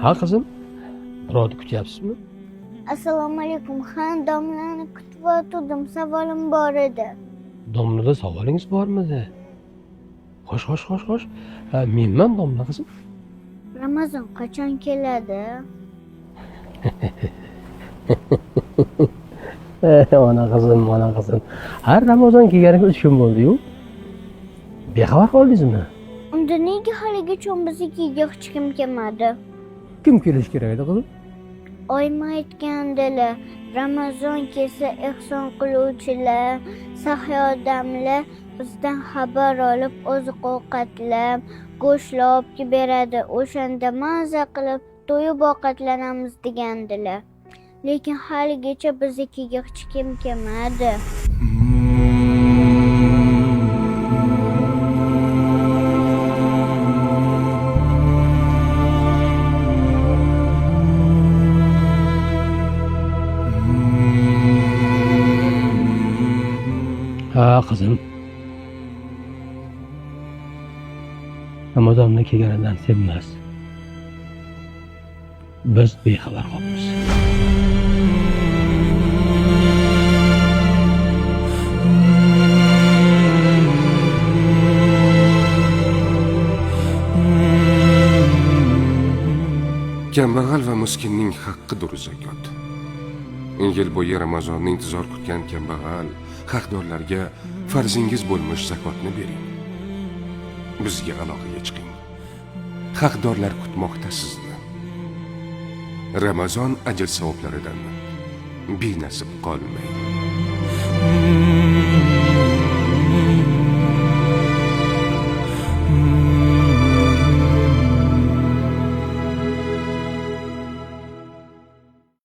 Ha qizim, birovni kutyapsizmi? Assalomu alaykum. Ha, domlani kutib o'tirdim. Savolim bor edi. Domlada savolingiz bormidi? Xo'sh. Menman domla qizim. Ramazon qachon keladi? Ona qizim. Har Ramazon kelganiga 3 kun bo'ldi-yu. Bexabar qoldingizmi? Unda nega haligacha biznikiga hech kim kelmadi? Kim kelish kerak edi qizim? Oyim aytgandilar, Ramazon kelsa ehson qiluvchilar, saxiy odamlar bizdan xabar olib oziq-ovqatlar, go'shtlar olib beradi. O'shanda maza qilib to'yib ovqatlanamiz degandilar. Lekin haligacha biznikiga hech kim kelmadi. Ha qizim. Ramazonda kelganidan sevmas. Biz bexabar qolamiz. Kambag'al va miskinning haqqidir zakot. Yil bo'yi Ramazonni intizor kutgan kambag'al haqdorlarga farzingiz bo'lmish zakotni bering. Bizga aloqaga chiqing. Haqdorlar kutmoqda sizni. Ramazon ajr savoblaridan benasib qolmang.